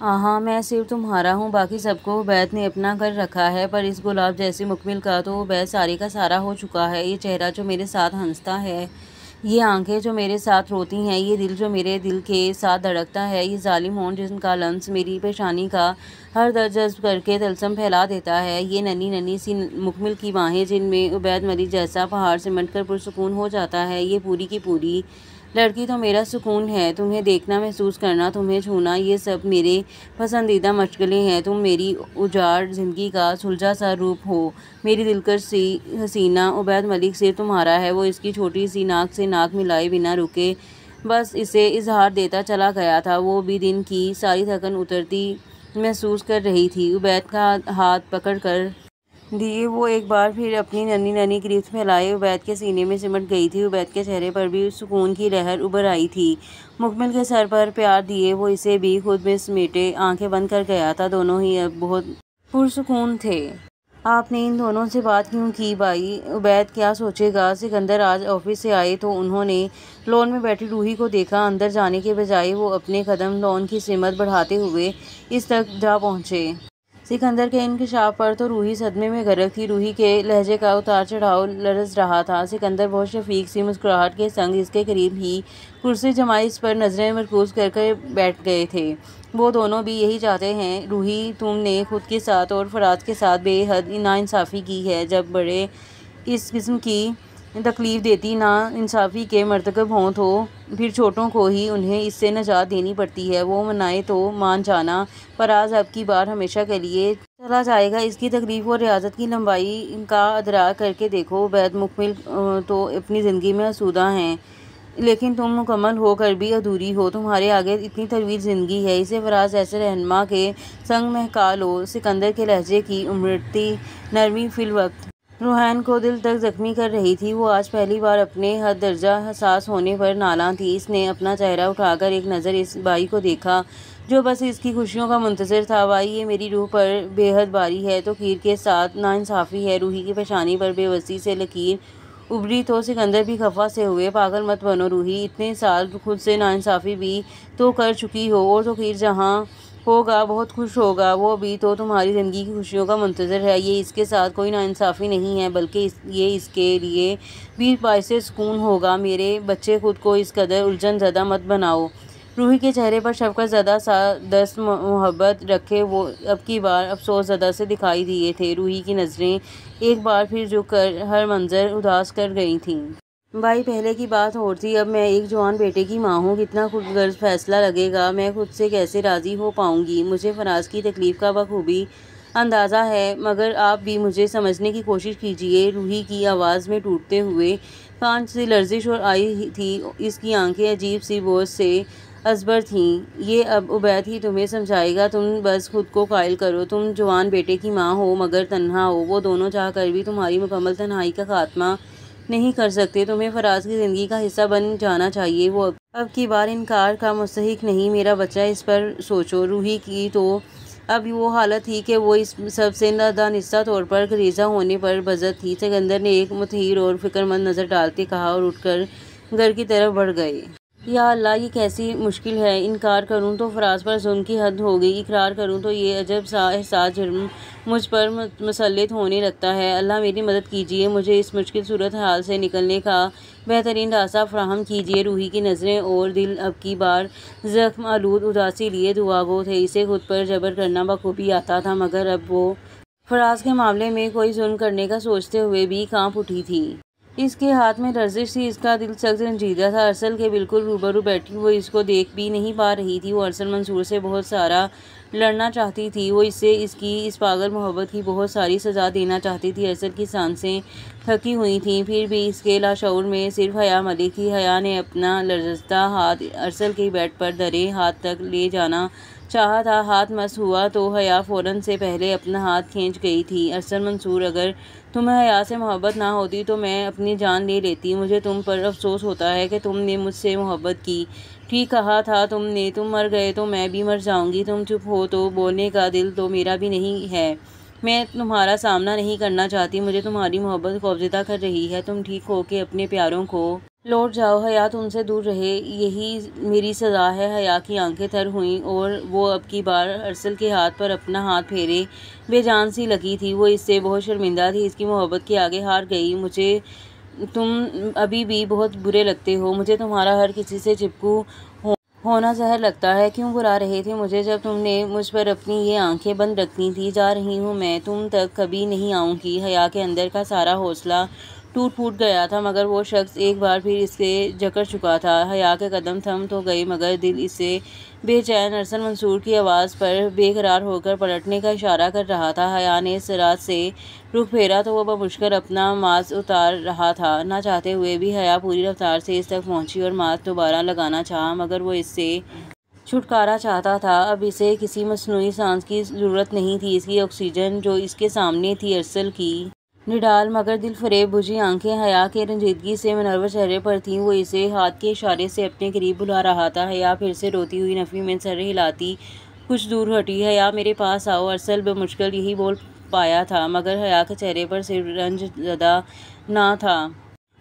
हाँ, मैं सिर्फ तुम्हारा हूँ, बाकी सबको उबैद ने अपना कर रखा है, पर इस गुलाब जैसे मुकबिल का तो उबैद सारे का सारा हो चुका है। ये चेहरा जो मेरे साथ हंसता है, ये आंखें जो मेरे साथ रोती हैं, ये दिल जो मेरे दिल के साथ धड़कता है, ये जालिम होंठ जिनका लम्स मेरी पेशानी का हर दर्द जज्ब करके तलसम फैला देता है, ये नन्ही नन्ही सी मुकमिल की बाहें जिनमें उबैद मलिक जैसा पहाड़ सिमट कर पुरसुकून हो जाता है, ये पूरी की पूरी लड़की तो मेरा सुकून है। तुम्हें देखना, महसूस करना, तुम्हें छूना, ये सब मेरे पसंदीदा मशगलें हैं। तुम मेरी उजाड़ ज़िंदगी का सुलझा सा रूप हो, मेरी दिलकश सी हसीना। उबैद मलिक सिर्फ तुम्हारा है। वो इसकी छोटी सी नाक से नाक मिलाए बिना रुके बस इसे इजहार देता चला गया था। वो भी दिन की सारी थकन उतरती महसूस कर रही थी। उबैद का हाथ पकड़ कर दिए वो एक बार फिर अपनी नन्ही नन्ही गिरफ्त फैलाए उबैद के सीने में सिमट गई थी। उबैद के चेहरे पर भी सुकून की लहर उभर आई थी। मुकमिल के सर पर प्यार दिए वो इसे भी खुद में समेटे आंखें बंद कर गया था। दोनों ही अब बहुत पुरसुकून थे। आपने इन दोनों से बात क्यों की भाई? उबैद क्या सोचेगा? सिकंदर आज ऑफिस से आए तो उन्होंने लॉन में बैठी रूही को देखा। अंदर जाने के बजाय वो अपने कदम लॉन की सिमत बढ़ाते हुए इस तक जा पहुँचे। सिकंदर के इंकशाफ पर तो रूही सदमे में गर्क थी। रूही के लहजे का उतार चढ़ाव लरस रहा था। सिकंदर बहुत शफीक सी मुस्कुराहट के संग इसके करीब ही कुर्सी जमाई इस पर नजरें मरकूज कर बैठ गए थे। वो दोनों भी यही चाहते हैं। रूही, तुमने खुद के साथ और फराज के साथ बेहद नाइंसाफ़ी की है। जब बड़े इस किस्म की तकलीफ़ देती ना इंसाफ़ी के मरतकब हों तो फिर छोटों को ही उन्हें इससे निजात देनी पड़ती है। वो मनाए तो मान जाना, पर आज अब की बार हमेशा के लिए चला जाएगा। इसकी तकलीफ़ और रियाजत की लंबाई का अदराक करके देखो। उबैद मुकमिल तो अपनी ज़िंदगी में आसूदा हैं, लेकिन तुम मुकम्मल होकर भी अधूरी हो। तुम्हारे आगे इतनी तवील ज़िंदगी है, इसे फराज ऐसे रहनुमा के संग महका लो। सिकंदर के लहजे की उमड़ती नरमी फिलवक्त रूहान को दिल तक जख्मी कर रही थी। वो आज पहली बार अपने हद दर्जा हसास होने पर नाला थी। इसने अपना चेहरा उठाकर एक नज़र इस बाई को देखा जो बस इसकी खुशियों का मुंतज़िर था। बाई, ये मेरी रूह पर बेहद भारी है तो कीर के साथ नाइंसाफ़ी है। रूही की पेशानी पर बेबसी से लकीर उभरी तो सिकंदर भी खफा से हुए। पागल मत बनो रूही, इतने साल खुद से नाइंसाफ़ी भी तो कर चुकी हो। और तो कीर जहाँ होगा बहुत खुश होगा। वो भी तो तुम्हारी ज़िंदगी की खुशियों का मुंतज़िर है। ये इसके साथ कोई नाइंसाफ़ी नहीं है, बल्कि ये इसके लिए भी बाइसे सुकून होगा। मेरे बच्चे, खुद को इस कदर उलझन ज़दा मत बनाओ। रूही के चेहरे पर शफ़क़त ज़दा सा दस्त मोहब्बत रखे वो अब की बार अफसोस ज़दा से दिखाई दिए थे। रूही की नज़रें एक बार फिर झुक कर हर मंज़र उदास कर गई थीं। भाई, पहले की बात और थी, अब मैं एक जवान बेटे की माँ हूँ। कितना खुदगर्ज फैसला लगेगा। मैं खुद से कैसे राज़ी हो पाऊँगी? मुझे फराज की तकलीफ़ का बखूबी अंदाज़ा है, मगर आप भी मुझे समझने की कोशिश कीजिए। रूही की आवाज़ में टूटते हुए कांच से लर्जिश और आई थी। इसकी आंखें अजीब सी बोझ से असबर थीं। ये अब उबैद ही तुम्हें समझाएगा। तुम बस खुद को कायल करो। तुम जवान बेटे की माँ हो, मगर तन्हा हो। वो दोनों चाह कर भी तुम्हारी मुकम्मल तन्हाई का खात्मा नहीं कर सकते। तुम्हें फराज की ज़िंदगी का हिस्सा बन जाना चाहिए। वो अब की बार इनकार का मुस्तहिक नहीं। मेरा बच्चा, इस पर सोचो। रूही की तो अब वो हालत थी कि वो इस सब से दानिस्ता तौर पर गरीज़ा होने पर बज़द थी। सिकंदर ने एक मुतहिर और फ़िक्रमंद नज़र डालते कहा और उठकर घर की तरफ बढ़ गए। या अल्लाह, ये कैसी मुश्किल है। इनकार करूं तो फराज पर जुल्म की हद हो गई, इकरार करूं तो ये अजब सा एहसास जुर्म मुझ पर मुसल्लित होने लगता है। अल्लाह, मेरी मदद कीजिए। मुझे इस मुश्किल सूरत हाल से निकलने का बेहतरीन रास्ता फराहम कीजिए। रूही की नज़रें और दिल अब की बार ज़ख्म आलूद उदासी लिए दुआगो थे। इसे खुद पर जबर करना बखूबी आता था, मगर अब वो फराज के मामले में कोई जुल्म करने का सोचते हुए भी कांप उठी थी। इसके हाथ में लर्जिश थी, इसका दिल सख्त रंजीदा था। अरसल के बिल्कुल रूबरू बैठी वो इसको देख भी नहीं पा रही थी। वो अरसल मंसूर से बहुत सारा लड़ना चाहती थी। वो इससे इसकी इस पागल मोहब्बत की बहुत सारी सज़ा देना चाहती थी। अरसल की सांसें थकी हुई थीं, फिर भी इसके लाशऊर में सिर्फ हया मलिक थी। हया ने अपना लरजता हाथ अरसल के बेड पर धरे हाथ तक ले जाना चाहा था। हाथ मस हुआ तो हया फ़ौरन से पहले अपना हाथ खींच गई थी। अरसल मंसूर, अगर तुम्हें हया से मोहब्बत ना होती तो मैं अपनी जान ले लेती। मुझे तुम पर अफसोस होता है कि तुमने मुझसे मोहब्बत की। ठीक कहा था तुमने। तुम मर गए तो मैं भी मर जाऊंगी। तुम चुप हो तो बोलने का दिल तो मेरा भी नहीं है। मैं तुम्हारा सामना नहीं करना चाहती। मुझे तुम्हारी मोहब्बत खौफज़दा कर रही है। तुम ठीक हो के अपने प्यारों को लौट जाओ, हया तुमसे दूर रहे, यही मेरी सज़ा है। हया की आंखें तर हुईं और वो अब की बार अरसल के हाथ पर अपना हाथ फेरे बेजान सी लगी थी। वो इससे बहुत शर्मिंदा थी, इसकी मोहब्बत के आगे हार गई। मुझे तुम अभी भी बहुत बुरे लगते हो, मुझे तुम्हारा हर किसी से चिपकू होना जहर लगता है। क्यों बुला रहे थे मुझे जब तुमने मुझ पर अपनी ये आंखें बंद रखी थी। जा रही हूँ मैं, तुम तक कभी नहीं आऊँगी। हया के अंदर का सारा हौसला टूट फूट गया था, मगर वो शख्स एक बार फिर इससे जकड़ चुका था। हया के कदम थम तो गए, मगर दिल इससे बेचैन अरसल मंसूर की आवाज़ पर बेकरार होकर पलटने का इशारा कर रहा था। हया ने सिराज से रुख फेरा तो वो बमुश्किल अपना मास्क उतार रहा था। ना चाहते हुए भी हया पूरी रफ्तार से इस तक पहुंची और मास्क दोबारा लगाना चाहा, मगर वो इससे छुटकारा चाहता था। अब इसे किसी मसनूई सांस की ज़रूरत नहीं थी, इसकी ऑक्सीजन जो इसके सामने थी अरसल की निडाल मगर दिल फरेब बुझी आंखें हया के रंजीदगी से मुनव्वर चेहरे पर थीं। वो इसे हाथ के इशारे से अपने करीब बुला रहा था। हया फिर से रोती हुई नफ़ी में सर हिलाती कुछ दूर हटी। हया मेरे पास आओ, अरसल बमुश्किल यही बोल पाया था, मगर हया के चेहरे पर सिर्फ रंज ज़दा ना था।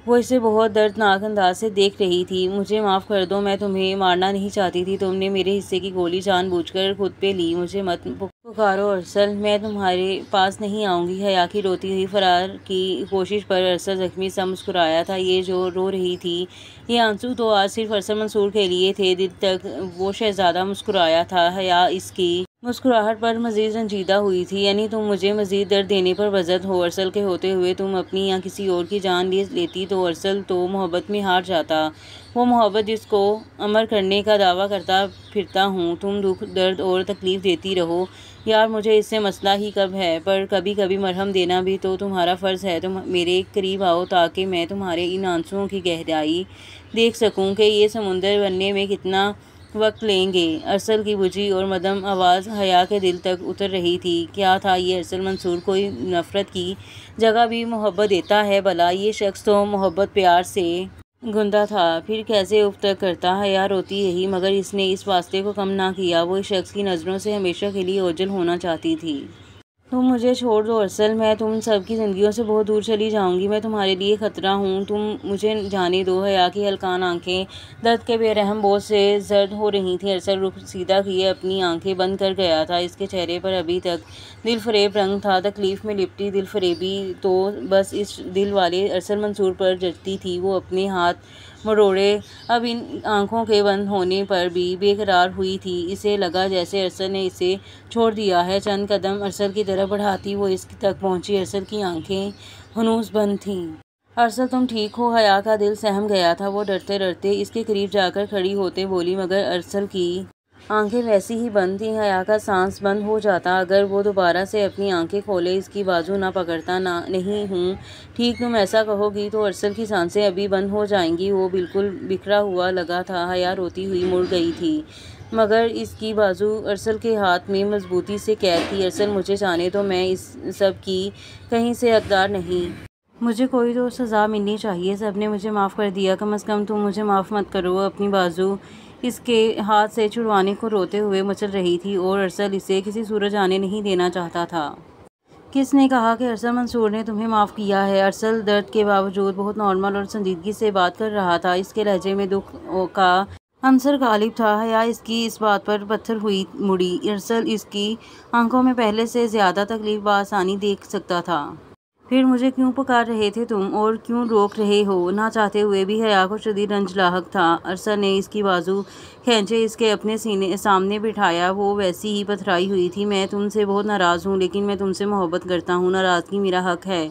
वो इसे बहुत दर्दनाक अंदाज से देख रही थी। मुझे माफ़ कर दो, मैं तुम्हें मारना नहीं चाहती थी। तुमने मेरे हिस्से की गोली जानबूझकर खुद पे ली। मुझे मत पुकारो अरसल, मैं तुम्हारे पास नहीं आऊँगी। हया की रोती हुई फरार की कोशिश पर अरसल जख्मी सा मुस्कुराया था। ये जो रो रही थी, ये आंसू तो आज सिर्फ अरसल मंसूर के लिए थे। दिल तक वो शहजादा मुस्कुराया था। हया इसकी मुस्कुराहट पर मज़ीद रंजीदा हुई थी। यानी तुम मुझे मज़ीद दर्द देने पर वजद हो। अरसल के होते हुए तुम अपनी या किसी और की जान ले लेती तो अरसल तो मोहब्बत में हार जाता। वो मोहब्बत जिसको अमर करने का दावा करता फिरता हूँ। तुम दुख दर्द और तकलीफ़ देती रहो यार, मुझे इससे मसला ही कब है, पर कभी कभी मरहम देना भी तो तुम्हारा फ़र्ज़ है। तुम मेरे करीब आओ ताकि मैं तुम्हारे इन आंसुओं की गहराई देख सकूँ कि ये समुंदर बनने में कितना वक्त लेंगे। अरसल की बुझी और मदम आवाज़ हया के दिल तक उतर रही थी। क्या था ये अरसल मंसूर कोई नफ़रत की जगह भी मोहब्बत देता है भला? ये शख्स तो मोहब्बत प्यार से गुंदा था, फिर कैसे उफ तक करता। हया रोती यही, मगर इसने इस वास्ते को कम ना किया। वो इस शख्स की नज़रों से हमेशा के लिए ओझल होना चाहती थी। तुम मुझे छोड़ दो अरसल, मैं तुम सब की ज़िंदगियों से बहुत दूर चली जाऊंगी। मैं तुम्हारे लिए ख़तरा हूँ, तुम मुझे जाने दो। हया की हल्कान आंखें दर्द के बेरहम बोझ से जर्द हो रही थी। अरसल रुख सीधा किए अपनी आंखें बंद कर गया था। इसके चेहरे पर अभी तक दिल फरेब रंग था। तकलीफ़ में लिपटी दिल फरेबी तो बस इस दिल वाले अरसल मंसूर पर जचती थी। वो अपने हाथ मरोड़े अब इन आंखों के बंद होने पर भी बेकरार हुई थी। इसे लगा जैसे अरसल ने इसे छोड़ दिया है। चंद कदम अरसल की तरफ बढ़ाती वो इसकी तक पहुंची। अरसल की आंखें हनूस बंद थीं। अरसल तुम ठीक हो? हया का दिल सहम गया था। वो डरते डरते इसके करीब जाकर खड़ी होते बोली, मगर अरसल की आंखें वैसी ही बंद थीं। हया का सांस बंद हो जाता अगर वो दोबारा से अपनी आंखें खोले। इसकी बाजू ना पकड़ता। ना नहीं हूँ ठीक, तुम ऐसा कहोगी तो अरसल की सांसें अभी बंद हो जाएंगी। वो बिल्कुल बिखरा हुआ लगा था। हया रोती हुई मुड़ गई थी, मगर इसकी बाजू अरसल के हाथ में मजबूती से कैद थी। अरसल मुझे जाने तो मैं इस सब की कहीं से हकदार नहीं। मुझे कोई तो सज़ा मिलनी चाहिए। सब ने मुझे माफ़ कर दिया, कम से कम तुम मुझे माफ़ मत करो। अपनी बाजू इसके हाथ से छुड़वाने को रोते हुए मचल रही थी और अरसल इसे किसी सूरत जाने नहीं देना चाहता था। किसने कहा कि अरसल मंसूर ने तुम्हें माफ़ किया है? अरसल दर्द के बावजूद बहुत नॉर्मल और संजीदगी से बात कर रहा था। इसके लहजे में दुख का अंसर गालिब था। हया इसकी इस बात पर पत्थर हुई मुड़ी। अरसल इसकी आंखों में पहले से ज़्यादा तकलीफ बआसानी देख सकता था। फिर मुझे क्यों पुकार रहे थे तुम, और क्यों रोक रहे हो? ना चाहते हुए भी हया को शदीद रंज लाहक था। अरसल ने इसकी बाजू खींचे इसके अपने सीने सामने बिठाया। वो वैसी ही पथराई हुई थी। मैं तुमसे बहुत नाराज़ हूँ, लेकिन मैं तुमसे मोहब्बत करता हूँ। नाराज़गी मेरा हक है,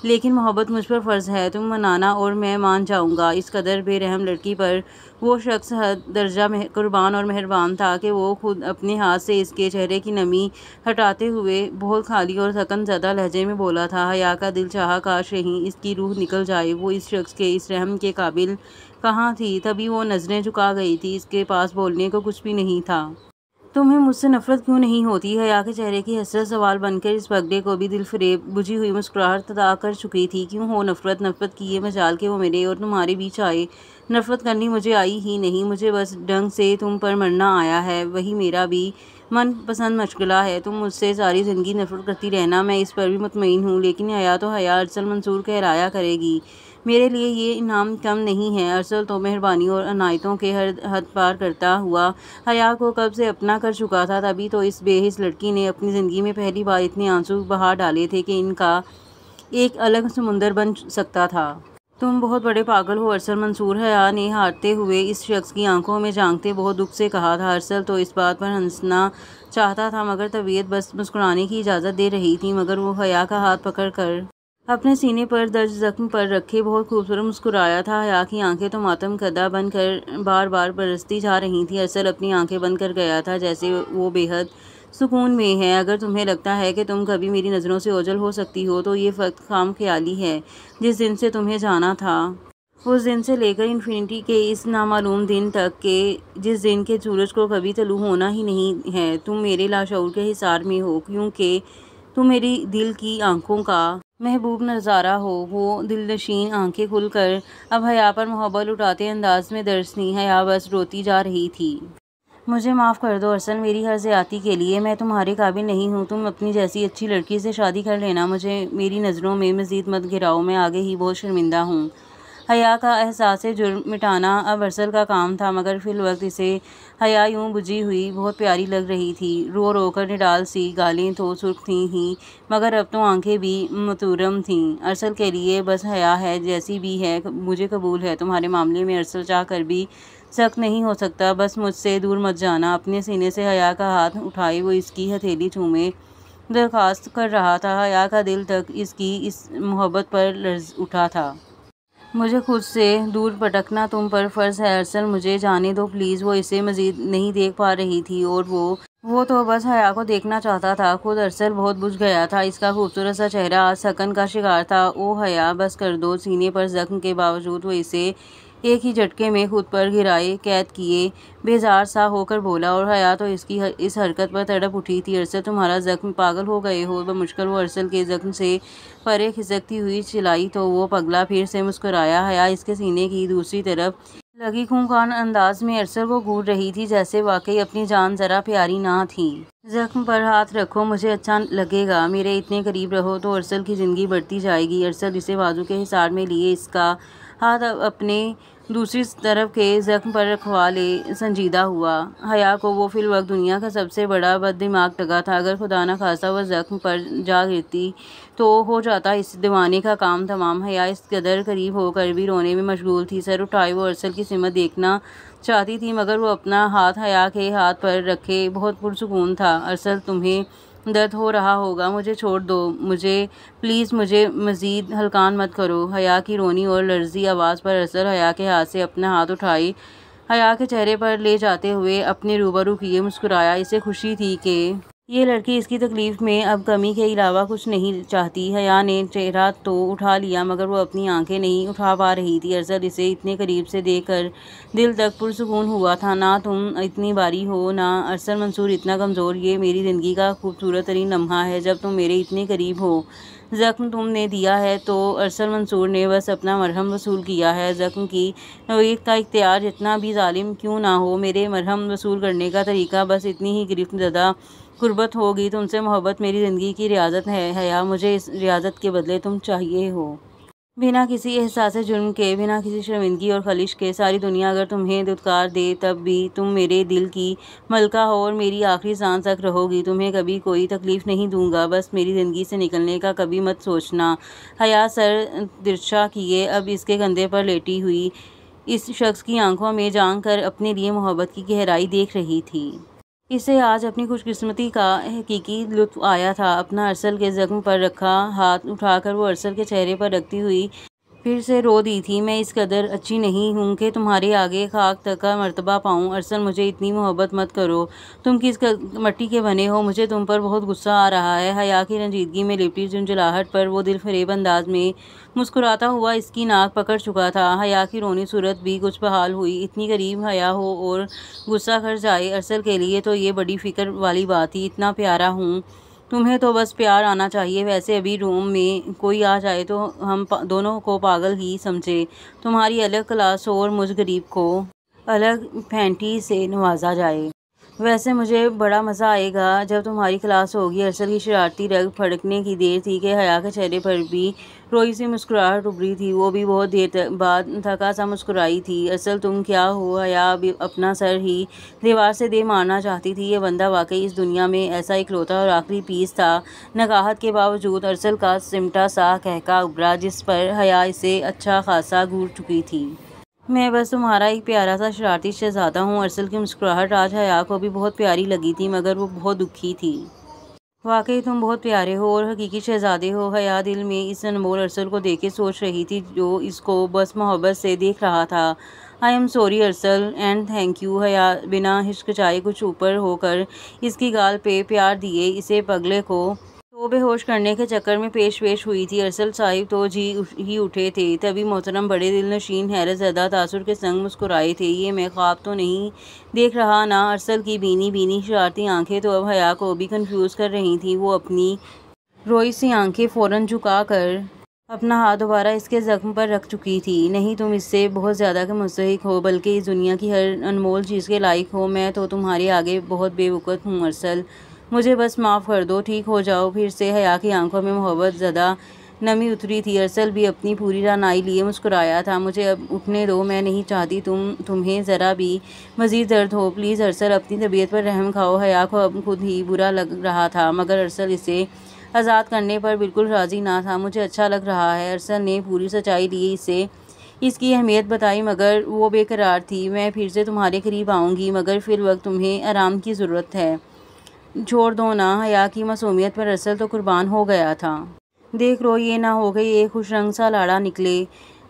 लेकिन मोहब्बत मुझ पर फ़र्ज़ है। तुम मनाना और मैं मान जाऊँगा। इस कदर बेरहम लड़की पर वो शख्स हद दर्जा कुर्बान और मेहरबान था कि वो खुद अपने हाथ से इसके चेहरे की नमी हटाते हुए बहुत खाली और थकन ज़दा लहजे में बोला था। हया का दिल चाहा काश यहीं इसकी रूह निकल जाए। वो इस शख्स के इस रहम के काबिल कहाँ थी? तभी वो नज़रें झुका गई थी। इसके पास बोलने को कुछ भी नहीं था। तुम्हें मुझसे नफरत क्यों नहीं होती? हया के चेहरे की हसरत सवाल बनकर इस पगड़े को भी दिल फरेब बुझी हुई मुस्कुराहट अदा कर चुकी थी। क्यों हो नफरत? नफरत की ये मजाल के वो मेरे और तुम्हारे बीच आए। नफरत करनी मुझे आई ही नहीं। मुझे बस ढंग से तुम पर मरना आया है। वही मेरा भी मन पसंद मशगला है। तुम मुझसे सारी ज़िंदगी नफरत करती रहना, मैं इस पर भी मुतमईन हूँ, लेकिन हया तो हया अरसल मंसूर कहलाया करेगी। मेरे लिए ये इनाम कम नहीं है। अरसल तो मेहरबानी और अनायतों के हर हद पार करता हुआ हया को कब से अपना कर चुका था। तभी तो इस बेहिस लड़की ने अपनी ज़िंदगी में पहली बार इतने आंसू बहा डाले थे कि इनका एक अलग समुंदर बन सकता था। तुम बहुत बड़े पागल हो अरसल, मंसूर हया ने हारते हुए इस शख्स की आंखों में झांकते बहुत दुख से कहा था। अरसल तो इस बात पर हंसना चाहता था मगर तबीयत बस मुस्कुराने की इजाज़त दे रही थी। मगर वो हया का हाथ पकड़कर अपने सीने पर दर्ज जख्म पर रखे बहुत खूबसूरत मुस्कुराया था। हया की आंखें तो मातम कदा बनकर बार बार बरसती जा रही थी। अरसल अपनी आंखें बंद कर गया था जैसे वो बेहद सुकून में है। अगर तुम्हें लगता है कि तुम कभी मेरी नज़रों से ओझल हो सकती हो तो ये फ़क्त खाम ख्याली है। जिस दिन से तुम्हें जाना था उस दिन से लेकर इन्फिनिटी के इस नामालूम दिन तक के जिस दिन के सूरज को कभी तलू होना ही नहीं है, तुम मेरे लाशऊर के हिसार में हो, क्योंकि तुम मेरी दिल की आंखों का महबूब नज़ारा हो। वो दिलनशीन आंखें खुलकर अब हया पर मोहब्बत लुटाते अंदाज में दरसनी। हया बस रोती जा रही थी। मुझे माफ़ कर दो अरसल, मेरी हर ज़्यादती के लिए। मैं तुम्हारे काबिल नहीं हूँ। तुम अपनी जैसी अच्छी लड़की से शादी कर लेना। मुझे मेरी नज़रों में मज़ीद मत गिराओ, मैं आगे ही बहुत शर्मिंदा हूँ। हया का एहसास जुर्म मिटाना अब अरसल का काम था मगर फिलवक्त इसे हया यूँ बुझी हुई बहुत प्यारी लग रही थी। रो रो कर निडाल सी गालें तो सुर्ख थीं ही मगर अब तो आंखें भी मतूरम थीं। अरसल के लिए बस हया है, जैसी भी है मुझे कबूल है। तुम्हारे मामले में अरसल चाह कर भी सख्त नहीं हो सकता। बस मुझसे दूर मत जाना। अपने सीने से हया का हाथ उठाए वो इसकी हथेली चूमे दरख्वास्त कर रहा था। हया का दिल तक इसकी इस मोहब्बत पर लर्ज उठा था। मुझे खुद से दूर भटकना तुम पर फ़र्ज़ है अरसल, मुझे जाने दो प्लीज़। वो इसे मज़ीद नहीं देख पा रही थी और वो तो बस हया को देखना चाहता था। खुद अरसल बहुत बुझ गया था। इसका खूबसूरत सा चेहरा आज सकन का शिकार था। ओ हया बस कर दो। सीने पर जख्म के बावजूद वो इसे एक ही झटके में खुद पर गिराए कैद किए बेजार सा होकर बोला। और हया तो इसकी इस हरकत पर तड़प उठी थी। अरसल तुम्हारा जख्म, पागल हो गए हो? बमुश्किल वो अरसल के जख्म से परे खिसकती हुई चिल्लाई तो वो पगला फिर से मुस्कुराया। हया इसके सीने की दूसरी तरफ लगी खूंखार अंदाज में अरसल को घूर रही थी जैसे वाकई अपनी जान जरा प्यारी ना थी। जख्म पर हाथ रखो, मुझे अच्छा लगेगा। मेरे इतने करीब रहो तो अरसल की ज़िंदगी बढ़ती जाएगी। अरसल इसे बाजू के हिसार में लिए इसका हाथ अपने दूसरी तरफ के जख्म पर रखवा ले संजीदा हुआ। हया को वो फिलवक्त दुनिया का सबसे बड़ा बददिमाग लगा था। अगर खुदा न खासा वह जख्म पर जा गिरती तो हो जाता इस दीवाने का काम तमाम। हया इस कदर करीब होकर भी रोने में मशगूल थी। सर उठाए वो अरसल की सिमत देखना चाहती थी मगर वो अपना हाथ हया के हाथ पर रखे बहुत पुरसुकून था। अरसल तुम्हें दर्द हो रहा होगा, मुझे छोड़ दो, मुझे प्लीज़, मुझे मज़ीद हल्कान मत करो। हया की रोनी और लर्जी आवाज़ पर अरसल हया के हाथ से अपना हाथ उठाई हया के चेहरे पर ले जाते हुए अपने रूबरू किए मुस्कुराया। इसे खुशी थी कि ये लड़की इसकी तकलीफ़ में अब कमी के अलावा कुछ नहीं चाहती। हया ने चेहरा तो उठा लिया मगर वो अपनी आंखें नहीं उठा पा रही थी। अरसल इसे इतने करीब से देखकर दिल तक पुरसुकून हुआ था। ना तुम इतनी बारी हो, ना अरसल मंसूर इतना कमज़ोर। ये मेरी ज़िंदगी का खूबसूरत तरीन लम्हा है जब तुम मेरे इतने करीब हो। ज़ख्म तुमने दिया है तो अरसल मंसूर ने बस अपना मरहम वसूल किया है। ज़ख्म की नोयत का इख्तियार जितना भी जालिम क्यों ना हो, मेरे मरहम वसूल करने का तरीका बस इतनी ही गिरफ्त ज़दा कुर्बत होगी। तुमसे मोहब्बत मेरी ज़िंदगी की रियाजत है हया, मुझे इस रियाजत के बदले तुम चाहिए हो। बिना किसी एहसास जुर्म के, बिना किसी शर्मिंदगी और खलिश के। सारी दुनिया अगर तुम्हें दुत्कार दे तब भी तुम मेरे दिल की मलका हो और मेरी आखिरी सांस तक रहोगी। तुम्हें कभी कोई तकलीफ़ नहीं दूंगा। बस मेरी ज़िंदगी से निकलने का कभी मत सोचना। हया सर तिरछा किए अब इसके कंधे पर लेटी हुई इस शख्स की आंखों में झांक कर अपने लिए मोहब्बत की गहराई देख रही थी। इसे आज अपनी खुशकिस्मती का हकीकी लुत्फ़ आया था। अपना अरसल के ज़ख्म पर रखा हाथ उठाकर वो अरसल के चेहरे पर रखती हुई फिर से रो दी थी। मैं इस कदर अच्छी नहीं हूँ कि तुम्हारे आगे खाक तक का मर्तबा पाऊँ। अरसल मुझे इतनी मोहब्बत मत करो। तुम किस मट्टी के बने हो? मुझे तुम पर बहुत गुस्सा आ रहा है। हया की रंजीदगी में लिपटी झुंझलाहट पर वो दिल फरेब अंदाज में मुस्कुराता हुआ इसकी नाक पकड़ चुका था। हया की रोनी सूरत भी कुछ बहाल हुई। इतनी करीब हया हो और गुस्सा कर जाए, अरसल के लिए तो ये बड़ी फ़िक्र वाली बात थी। इतना प्यारा हूँ, तुम्हें तो बस प्यार आना चाहिए। वैसे अभी रूम में कोई आ जाए तो हम दोनों को पागल ही समझे। तुम्हारी अलग क्लास हो और मुझ गरीब को अलग फैंटी से नवाजा जाए। वैसे मुझे बड़ा मज़ा आएगा जब तुम्हारी क्लास होगी। अरसल की शरारती रग फड़कने की देर थी कि हया के चेहरे पर भी रोई सी मुस्कुराहट उभरी थी। वो भी बहुत देर बाद थका सा मुस्कुराई थी। अरसल तुम क्या हो? हया भी अपना सर ही दीवार से दे मारना चाहती थी। ये बंदा वाकई इस दुनिया में ऐसा इकलौता और आखिरी पीस था। नकाहत के बावजूद अरसल का सिमटा सा कहका उभरा, जिस पर हया इसे अच्छा खासा घूर चुकी थी। मैं बस तुम्हारा एक प्यारा सा शरारती शहजादा हूँ। अरसल की मुस्कुराहट आज हया को भी बहुत प्यारी लगी थी, मगर वो बहुत दुखी थी। वाकई तुम बहुत प्यारे हो और हकीकी शहजादे हो। हया दिल में इस अनमोल अरसल को देख के सोच रही थी, जो इसको बस मोहब्बत से देख रहा था। I am sorry Arsal and thank you. हया बिना हिचकिचाए कुछ ऊपर होकर इसकी गाल पे प्यार दिए इसे पगले को तो बेहोश करने के चक्कर में पेश हुई थी। अरसल साहिब तो जी ही उठे थे। तभी मोहतरम बड़े दिल नशीन हैरत ज़दा तासुर के संग मुस्कुराए थे। ये मैं ख्वाब तो नहीं देख रहा ना? अरसल की बीनी बीनी शरारती आंखें तो अब हया को भी कंफ्यूज कर रही थी। वो अपनी रोई सी आंखें फ़ौरन झुका कर अपना हाथ दोबारा इसके ज़ख्म पर रख चुकी थी। नहीं, तुम इससे बहुत ज़्यादा के मुस्तहिक हो, बल्कि इस दुनिया की हर अनमोल चीज़ के लायक हो। मैं तो तुम्हारे आगे बहुत बेवकूफ़ हूँ अरसल, मुझे बस माफ़ कर दो, ठीक हो जाओ फिर से। हया की आंखों में मोहब्बत ज़्यादा नमी उतरी थी। अरसल भी अपनी पूरी रानाई लिए मुस्कुराया था। मुझे अब उठने दो, मैं नहीं चाहती तुम्हें ज़रा भी मज़ीद दर्द हो। प्लीज़ अरसल, अपनी तबीयत पर रहम खाओ। हया को अब खुद ही बुरा लग रहा था, मगर अरसल इसे आज़ाद करने पर बिल्कुल राज़ी ना था। मुझे अच्छा लग रहा है। अरसल ने पूरी सच्चाई ली इसे इसकी अहमियत बताई, मगर वो बेकरार थी। मैं फिर से तुम्हारे करीब आऊँगी, मगर फिर वक्त तुम्हें आराम की ज़रूरत है। छोड़ दो ना। हया की मासूमियत पर अरसल तो कुर्बान हो गया था। देख लो, ये ना हो गई एक खुश रंग सा लाड़ा निकले।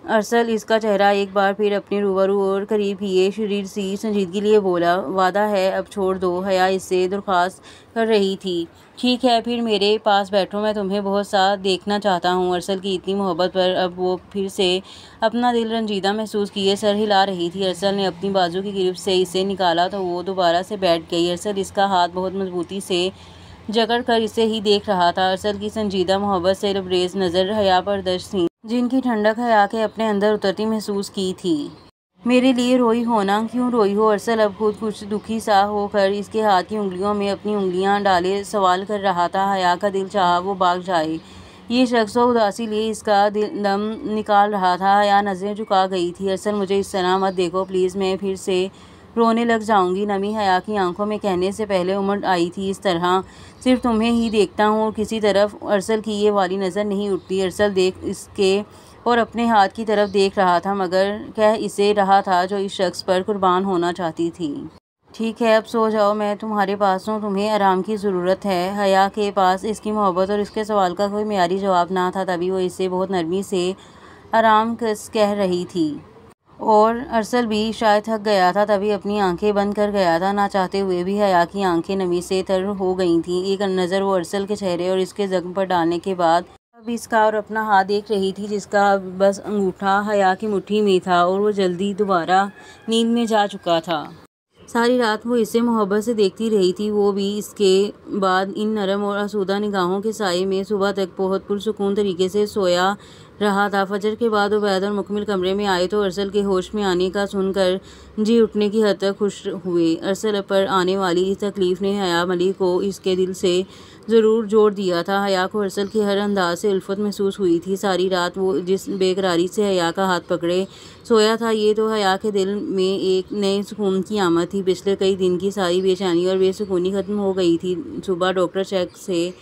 अरसल इसका चेहरा एक बार फिर अपने रूबरू और करीब किए शरीर सी संजीदगी लिए बोला, वादा है अब छोड़ दो। हया इससे दरख्वास्त कर रही थी। ठीक है, फिर मेरे पास बैठो, मैं तुम्हें बहुत सा देखना चाहता हूँ। अरसल की इतनी मोहब्बत पर अब वो फिर से अपना दिल रंजीदा महसूस किए सर हिला रही थी। अरसल ने अपनी बाजू की गिरफ्त से इसे निकाला तो वो दोबारा से बैठ गई। अरसल इसका हाथ बहुत मजबूती से जकड़ कर इसे ही देख रहा था। अरसल की संजीदा मोहब्बत से लबरेज नज़र हया पर दर्ज थी, जिनकी ठंडक हया के अपने अंदर उतरती महसूस की थी। मेरे लिए रोई हो ना? क्यों रोई हो? अरसल अब खुद कुछ दुखी सा होकर इसके हाथ की उंगलियों में अपनी उंगलियां डाले सवाल कर रहा था। हया का दिल चाहा वो भाग जाए। ये शख्स उदासी लिए इसका दम निकाल रहा था। हया नज़रें झुका गई थी। अरसल, मुझे इस तरह मत देखो प्लीज़, मैं फिर से रोने लग जाऊंगी। नमी हया की आंखों में कहने से पहले उमड़ आई थी। इस तरह सिर्फ तुम्हें ही देखता हूँ और किसी तरफ अरसल की ये वाली नज़र नहीं उठती। अरसल देख इसके और अपने हाथ की तरफ देख रहा था, मगर कह इसे रहा था जो इस शख्स पर कुर्बान होना चाहती थी। ठीक है, अब सो जाओ, मैं तुम्हारे पास हूँ, तुम्हें आराम की ज़रूरत है। हया के पास इसकी मोहब्बत और इसके सवाल का कोई मेयारी जवाब ना था। तभी वो इसे बहुत नरमी से आराम कह रही थी और अरसल भी शायद थक गया था, तभी अपनी आंखें बंद कर गया था। ना चाहते हुए भी हया की आंखें नमी से तर हो गई थीं। एक नज़र वो अरसल के चेहरे और इसके ज़ख्म पर डालने के बाद अब इसका और अपना हाथ देख रही थी, जिसका बस अंगूठा हया की मुट्ठी में था और वो जल्दी दोबारा नींद में जा चुका था। सारी रात वो इसे मोहब्बत से देखती रही थी, वो भी इसके बाद इन नरम और आसूदा निगाहों के साए में। सुबह तक बहुत पुरसुकून तरीके से सोया रहा था। फजर के बाद उबैद और मुकमिल कमरे में आए तो अरसल के होश में आने का सुनकर जी उठने की हद तक खुश हुए। अरसल पर आने वाली इस तकलीफ़ ने हया मलिक को इसके दिल से ज़रूर जोड़ दिया था। हया को अरसल के हर अंदाज से उल्फत महसूस हुई थी। सारी रात वो जिस बेकरारी से हया का हाथ पकड़े सोया था, ये तो हया के दिल में एक नए सुकून की आमद थी। पिछले कई दिन की सारी बेचैनी और बेसुकूनी ख़त्म हो गई थी। सुबह डॉक्टर चेक से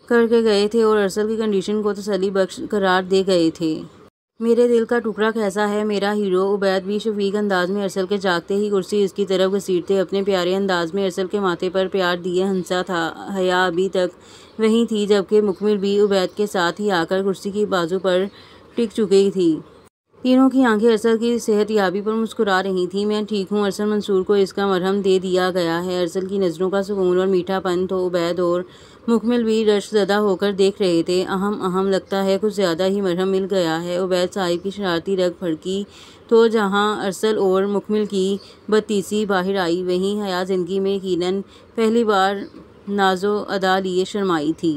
करके गए थे और अरसल की कंडीशन को तसल्ली बख्श करार दे गए थे। मेरे दिल का टुकड़ा कैसा है मेरा हीरो? उबैद भी शफीक अंदाज में अरसल के जागते ही कुर्सी इसकी तरफ घसीटते अपने प्यारे अंदाज में अरसल के माथे पर प्यार दिए हंसा था। हया अभी तक वहीं थी, जबकि मुकमिल भी उबैद के साथ ही आकर कुर्सी की बाजू पर टिक चुकी थी। तीनों की आंखें अरसल की सेहतयाबी पर मुस्कुरा रही थीं। मैं ठीक हूँ अरसल, मंसूर को इसका मरहम दे दिया गया है। अरसल की नज़रों का सुकून और मीठापन तो उबैद और मुकमिल भी रश्कज़दा होकर देख रहे थे। अहम अहम लगता है कुछ ज़्यादा ही मरहम मिल गया है। उबैद साहिब की शरारती रग फड़की तो जहाँ अरसल और मुकमिल की बत्तीसी बाहर आई, वहीं हया ज़िंदगी में यकीनन पहली बार नाजो अदा लिए शर्माई थी।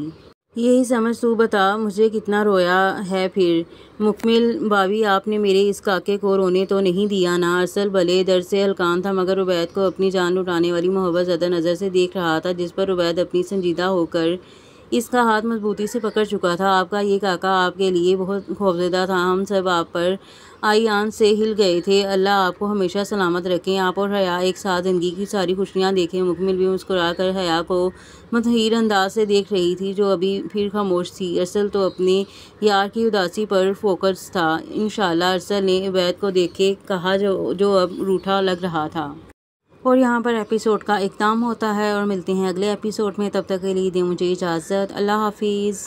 यही समझ तू बता मुझे कितना रोया है फिर। मुकमिल भाभी आपने मेरे इस काके को रोने तो नहीं दिया ना। अरसल भले दर्द से हलकान था मगर उबैद को अपनी जान लुटाने वाली मोहब्बत ज़्यादा नज़र से देख रहा था, जिस पर उबैद अपनी संजीदा होकर इसका हाथ मजबूती से पकड़ चुका था। आपका ये काका आपके लिए बहुत खौफजदा था। हम सब आप पर आई आन से हिल गए थे। अल्लाह आपको हमेशा सलामत रखें। आप और हया एक साथ ज़िंदगी की सारी खुशियाँ देखें। मुकमिल भी मुस्कुरा कर हया को मतहीर अंदाज से देख रही थी, जो अभी फिर खामोश थी। अरसल तो अपने यार की उदासी पर फोकस था। इंशाल्लाह, अरसल ने उबैद को देखे कहा, जो अब रूठा लग रहा था। और यहाँ पर एपिसोड का इख्ताम होता है और मिलते हैं अगले एपिसोड में। तब तक के लिए दें मुझे इजाज़त। अल्लाह हाफिज़।